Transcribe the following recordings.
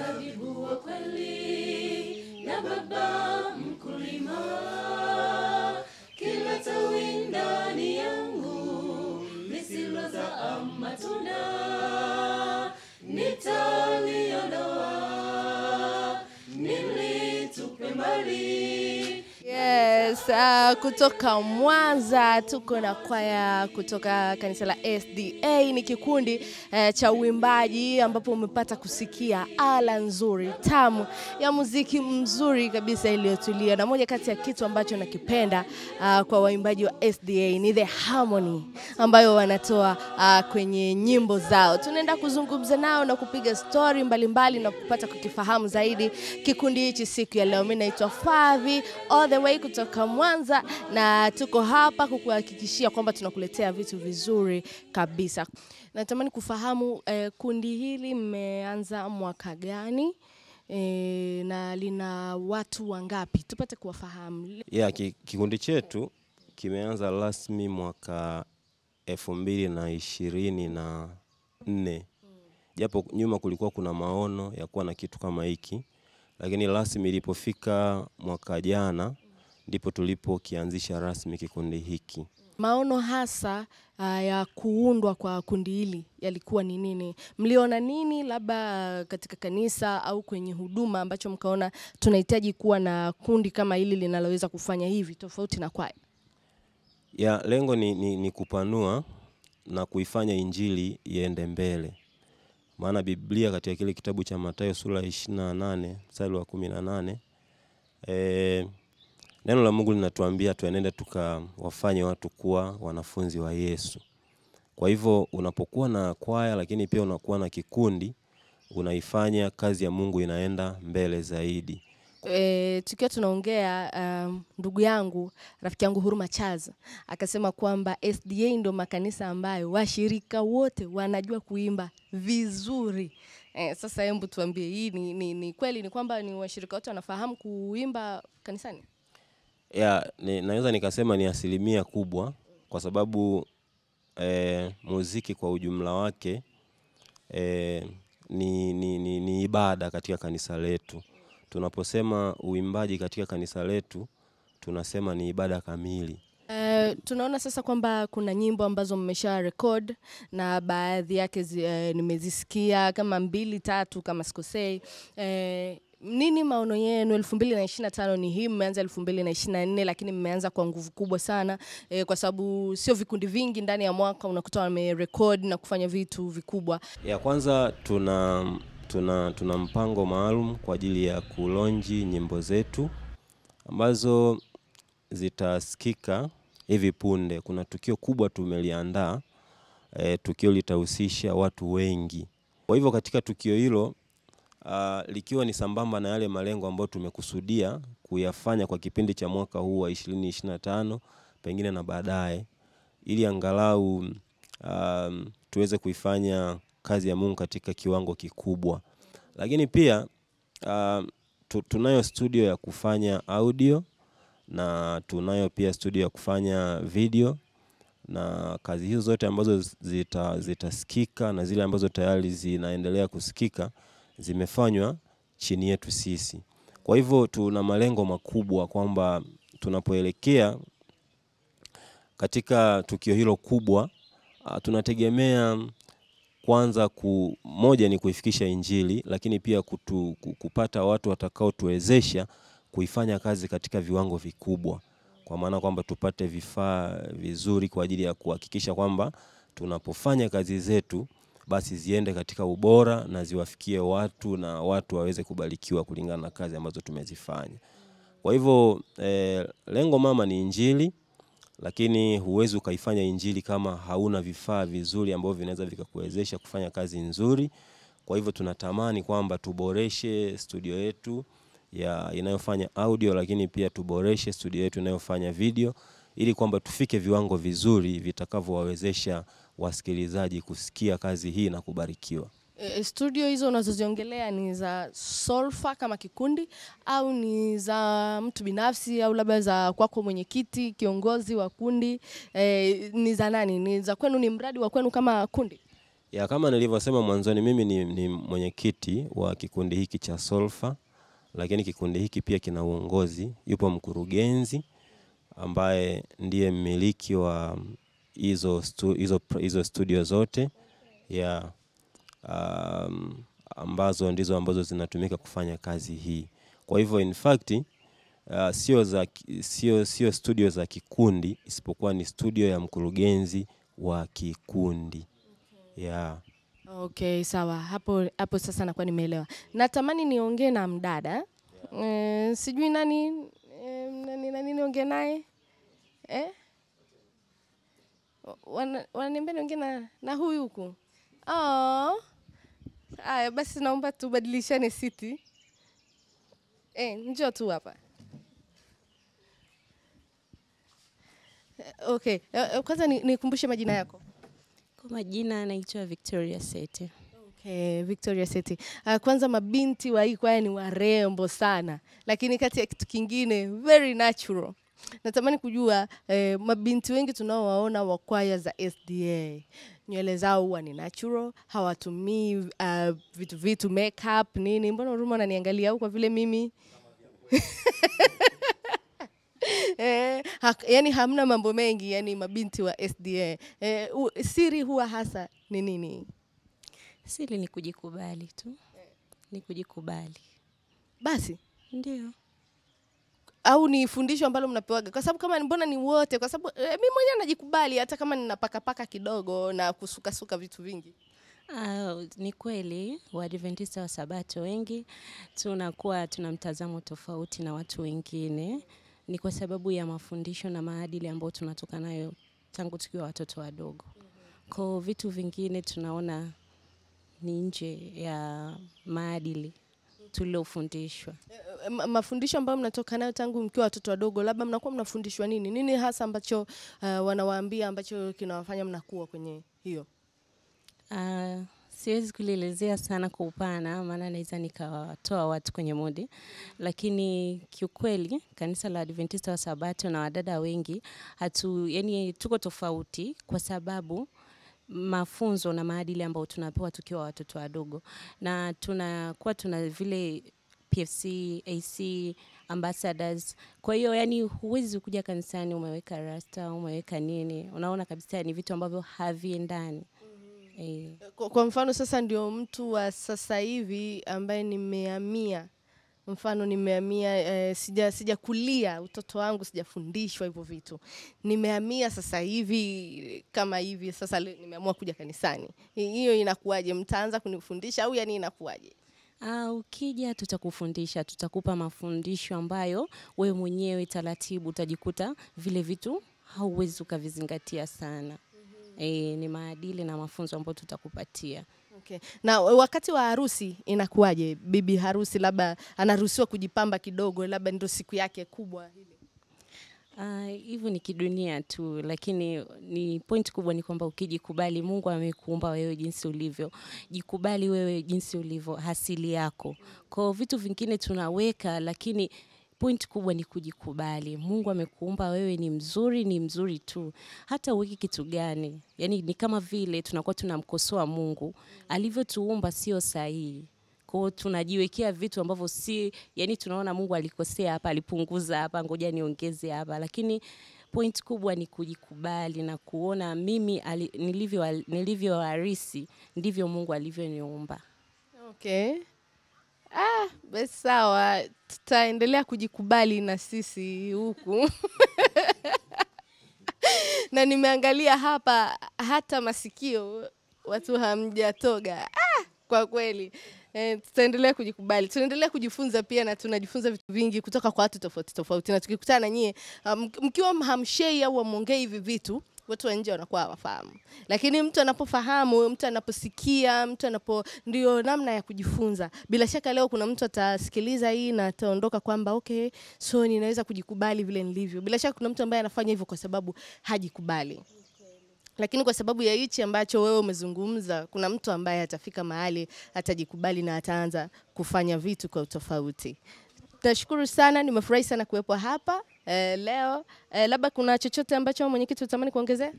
mzabibu wa kweli na baba mkulima. Kila tawi ndani yangu lisilozaa matunda nitaliondoa, nilitupe mbali. Yes, kutoka Mwanza tuko na kwaya kutoka kanisa la SDA. Ni kikundi cha uimbaji ambapo umepata kusikia ala nzuri tamu ya muziki mzuri kabisa iliyotulia, na moja kati ya kitu ambacho nakipenda kwa waimbaji wa SDA ni the harmony ambayo wanatoa kwenye nyimbo zao. Tunaenda kuzungumza nao na kupiga story mbalimbali na kupata kukifahamu zaidi kikundi hichi siku ya leo. Mimi naitwa Favi all the way kutoka Mwanza, na tuko hapa kukuhakikishia kwamba tunakuletea vitu vizuri kabisa. Natamani kufahamu kundi hili mmeanza mwaka gani na lina watu wangapi? Tupate kuwafahamu. Kikundi chetu kimeanza rasmi mwaka 2024. Japo nyuma kulikuwa kuna maono ya kuwa na kitu kama hiki, lakini rasmi ilipofika mwaka jana ndipo tulipokianzisha rasmi kikundi hiki. Maono hasa ya kuundwa kwa kundi hili yalikuwa ni nini? Mliona nini labda katika kanisa au kwenye huduma ambacho mkaona tunahitaji kuwa na kundi kama hili linaloweza kufanya hivi tofauti na kwaya? Lengo ni kupanua na kuifanya injili iende mbele. Maana Biblia katika kile kitabu cha Mathayo sura 28 mstari wa 18 neno la Mungu linatuambia tuenende tukawafanye watu kuwa wanafunzi wa Yesu. Kwa hivyo unapokuwa na kwaya lakini pia unakuwa na kikundi, unaifanya kazi ya Mungu inaenda mbele zaidi. Tukiwa tunaongea ndugu yangu, rafiki yangu Huruma Chaza akasema kwamba SDA ndio makanisa ambayo washirika wote wanajua kuimba vizuri. Sasa hebu tuambie, hii ni kweli ni kwamba ni washirika wote wanafahamu kuimba kanisani? Naweza nikasema ni 1% kubwa, kwa sababu muziki kwa ujumla wake ni ibada katika kanisa letu. Tunaposema uimbaji katika kanisa letu tunasema ni ibada kamili. Tunaona sasa kwamba kuna nyimbo ambazo mmesha record na baadhi yake nimezisikia kama 2-3 kama sikosei. Nini maono yenu? 2025 ni hii, mmeanza 2024 lakini mmeanza kwa nguvu kubwa sana kwa sababu sio vikundi vingi ndani ya mwaka unakuta wamerecord na kufanya vitu vikubwa. Kwanza tuna mpango maalum kwa ajili ya kulonji nyimbo zetu ambazo zitasikika hivi punde. Kuna tukio kubwa tumeliandaa, tukio litahusisha watu wengi. Kwa hivyo katika tukio hilo likiwa ni sambamba na yale malengo ambayo tumekusudia kuyafanya kwa kipindi cha mwaka huu wa 2025 pengine na baadaye, ili angalau tuweze kuifanya kazi ya Mungu katika kiwango kikubwa. Lakini pia tunayo studio ya kufanya audio na tunayo pia studio ya kufanya video, na kazi hizo zote ambazo zitasikika na zile ambazo tayari zinaendelea kusikika zimefanywa chini yetu sisi. Kwa hivyo tuna malengo makubwa kwamba tunapoelekea katika tukio hilo kubwa, tunategemea kwanza moja ni kuifikisha injili, lakini pia kupata watu watakao tuwezesha kuifanya kazi katika viwango vikubwa. Kwa maana kwamba tupate vifaa vizuri kwa ajili ya kuhakikisha kwamba tunapofanya kazi zetu basi ziende katika ubora na ziwafikie watu na watu waweze kubarikiwa kulingana na kazi ambazo tumezifanya. Kwa hivyo lengo mama ni injili, lakini huwezi ukaifanya injili kama hauna vifaa vizuri ambavyo vinaweza vikakuwezesha kufanya kazi nzuri. Kwa hivyo tunatamani kwamba tuboreshe studio yetu inayofanya audio, lakini pia tuboreshe studio yetu inayofanya video, ili kwamba tufike viwango vizuri vitakavyowawezesha wasikilizaji kusikia kazi hii na kubarikiwa. Studio hizo unazoziongelea ni za Solfa kama kikundi au ni za mtu binafsi au labda za kwako mwenyekiti, kiongozi wa kundi? Ni za nani? Ni za kwenu, ni mradi wa kwenu kama kundi? Ya kama nilivyosema mwanzoni, mimi ni mwenyekiti wa kikundi hiki cha Solfa, lakini kikundi hiki pia kina uongozi. Yupo mkurugenzi ambaye ndiye mmiliki wa hizo studio zote ya ambazo zinatumika kufanya kazi hii. Kwa hivyo in fact sio studio za kikundi, isipokuwa ni studio ya mkurugenzi wa kikundi. Yeah. Okay, sawa. Hapo sasa nakuwa nimeelewa. Natamani niongee na mdada. Sijui nani niongee naye? Wananiambia niongee na huyu huku. Haya basi naomba tubadilishane siti. Njoo tu hapa. Okay, kwanza nikumbushe majina yako. Kwa majina naitwa Victoria Sete. Okay, Victoria Sete. Kwanza mabinti wa hii kwaya ni warembo sana, lakini kati ya kitu kingine very natural. Natamani kujua mabinti wengi tunaowaona wa kwaya za SDA, nywele zao huwa ni natural, hawatumii vitu makeup nini. Mbona Huruma unaniangalia au kwa vile mimi yani hamna mambo mengi, yani mabinti wa SDA. Siri huwa hasa ni nini? Siri ni kujikubali tu. Ni kujikubali. Basi? Ndio. Au ni fundisho ambalo mnapewaga? Kwa sababu kama mbona ni wote, kwa sababu mimi mwenyewe najikubali hata kama ninapaka kidogo na kusuka vitu vingi. Ni kweli Waadventista wa Sabato wengi tunakuwa tuna mtazamo tofauti na watu wengine. Ni kwa sababu ya mafundisho na maadili ambayo tunatoka nayo tangu tukiwa watoto wadogo. Kwa vitu vingine tunaona ni nje ya maadili tuliofundishwa. Mafundisho ambayo mnatoka nayo tangu mkiwa watoto wadogo, labda mnakuwa mnafundishwa nini? Nini hasa ambacho wanawaambia ambacho kinawafanya mnakuwa kwenye hiyo? Siwezi kulielezea sana kwa upana, maana naweza nikawatoa watu kwenye modi, lakini kiukweli kanisa la Adventista wa Sabato na wadada wengi yani tuko tofauti kwa sababu mafunzo na maadili ambayo tunapewa tukiwa watoto wadogo, na tuna vile PFC, AC, ambassadors. Kwa hiyo yani huwezi kuja kanisani umeweka rasta, umeweka nini. Unaona kabisa ni vitu ambavyo haviendani. Kwa mfano sasa ndio mtu wa sasa hivi ambaye nimehamia. Mfano nimehamia sijakulia utoto wangu, sijafundishwa hivyo vitu. Nimehamia sasa hivi kama hivi sasa nimeamua kuja kanisani. Hiyo inakuwaje? Mtaanza kunifundisha au yani inakuwaje? Ukija tutakufundisha, tutakupa mafundisho ambayo wewe mwenyewe taratibu utajikuta vile vitu hauwezi ukavizingatia sana. Ni maadili na mafunzo ambayo tutakupatia. Okay. Na wakati wa harusi inakuwaje? Bibi harusi labda anaruhusiwa kujipamba kidogo, labda ndio siku yake kubwa ile. Hivyo ni kidunia tu, lakini ni point kubwa ni kwamba ukijikubali, Mungu amekuumba wewe jinsi ulivyo. Jikubali wewe jinsi ulivyo, asili yako. Kwa vitu vingine tunaweka, lakini point kubwa ni kujikubali. Mungu amekuumba wewe ni mzuri tu. Hata uweki kitu gani. Yani ni kama vile tunakuwa tunamkosoa Mungu. Alivyotuumba sio sahihi. Kwa tunajiwekea vitu ambavyo yani tunaona Mungu alikosea hapa, alipunguza hapa, ngoja niongeze hapa. Lakini point kubwa ni kujikubali na kuona mimi nilivyo harisi ndivyo Mungu alivyoniumba. Okay. Basi sawa, tutaendelea kujikubali na sisi huku. Na nimeangalia hapa hata masikio watu hamjatoga. Kwa kweli. Tutaendelea kujikubali. Tunaendelea kujifunza pia na tunajifunza vitu vingi kutoka kwa watu tofauti. Na tukikutana na nyie mkiwa hamshei au muongei hivi vitu, watu wa nje wanakuwa hawafahamu. Lakini mtu anapofahamu, mtu anaposikia, ndio namna ya kujifunza. Bila shaka leo kuna mtu atasikiliza hii na ataondoka kwamba okay, so ninaweza kujikubali vile nilivyo. Bila shaka kuna mtu ambaye anafanya hivyo kwa sababu hajikubali. Lakini kwa sababu ya hichi ambacho wewe umezungumza, kuna mtu ambaye atafika mahali atajikubali na ataanza kufanya vitu kwa tofauti. Tashukuru sana, nimefurahi sana kuwepo hapa leo. Labda kuna chochote ambacho mwenyekiti unatamani kuongezea?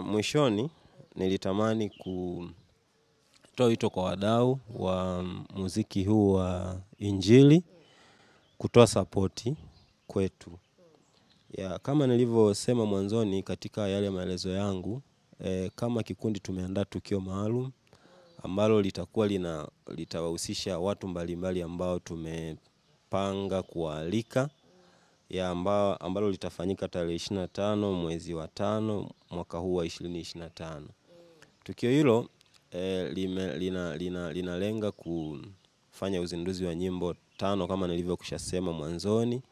Mwishoni nilitamani kutoa wito kwa wadau wa muziki huu wa Injili kutoa sapoti kwetu. Kama nilivyosema mwanzoni katika yale maelezo yangu, kama kikundi tumeandaa tukio maalum ambalo litawahusisha watu mbalimbali ambao tumepanga kualika, ambalo litafanyika tarehe 25 mwezi wa 5 mwaka huu wa 2025. Tukio hilo linalenga kufanya uzinduzi wa nyimbo 5 kama nilivyokushasema mwanzoni,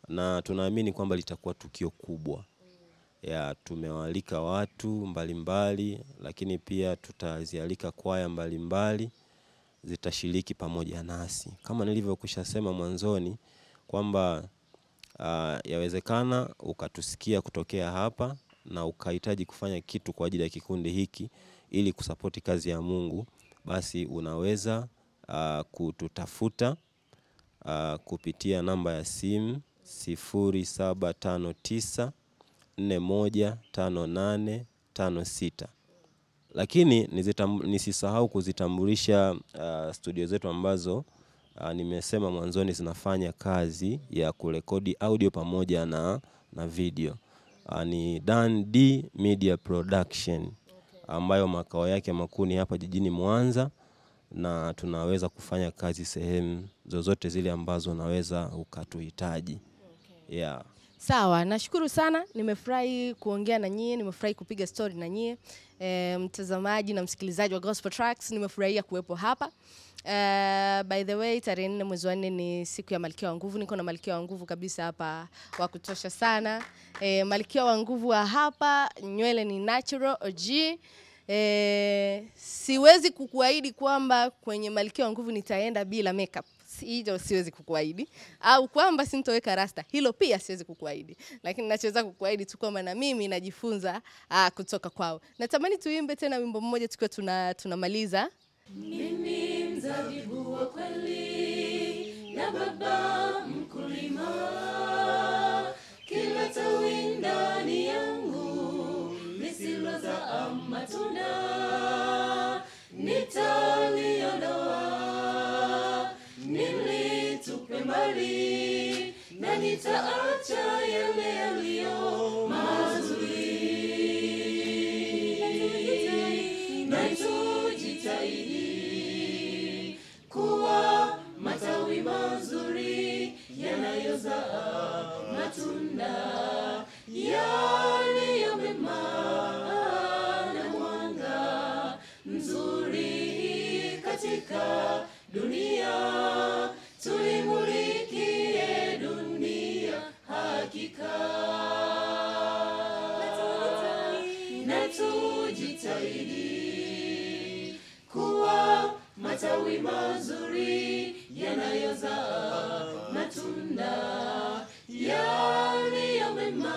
na tunaamini kwamba litakuwa tukio kubwa. Tumewaalika watu mbalimbali, lakini pia tutazialika kwaya mbalimbali zitashiriki pamoja nasi. Kama nilivyokushasema mwanzoni kwamba yawezekana ukatusikia kutokea hapa na ukahitaji kufanya kitu kwa ajili ya kikundi hiki ili kusapoti kazi ya Mungu, basi unaweza kututafuta kupitia namba ya simu 0759 415856. Lakini nisisahau kuzitambulisha studio zetu ambazo nimesema mwanzoni zinafanya kazi ya kurekodi audio pamoja na video. Ni Dan D Media Production, ambayo makao yake makuu ni hapa jijini Mwanza, na tunaweza kufanya kazi sehemu zozote zile ambazo unaweza ukatuhitaji. Sawa, nashukuru sana. Nimefurahi kuongea na nyie, nimefurahi kupiga story na nyie. Mtazamaji na msikilizaji wa Gospel Tracks, nimefurahia kuwepo hapa. By the way, tarehe 4 mwezi wa 4 ni siku ya Malkia wa Nguvu. Niko na Malkia wa Nguvu kabisa hapa wa kutosha sana. Malkia wa Nguvu wa hapa, nywele ni natural OG. Siwezi kukuahidi kwamba kwenye Malkia wa Nguvu nitaenda bila makeup. Hilo siwezi kukuahidi, au kwamba sintoweka rasta, hilo pia siwezi kukuahidi. Lakini ninachoweza kukuahidi tu kwamba na mimi najifunza kutoka kwao. Natamani tuimbe tena wimbo mmoja tukiwa tunamaliza. Mimi mzabibu wa kweli na baba mkulima, kila tawi ndani yangu lisilozaa matunda nitaliondoa, nilitupe mbali na nitaacha yale yaliyo mazuri. Na tujitahidi kuwa matawi mazuri yanayozaa matunda yaliyo mema na mwanga mzuri katika dunia. Tuimulikie dunia hakika, na tujitahidi kuwa matawi mazuri yanayozaa matunda yaliyo mema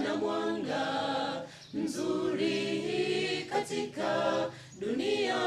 na mwanga mzuri katika dunia.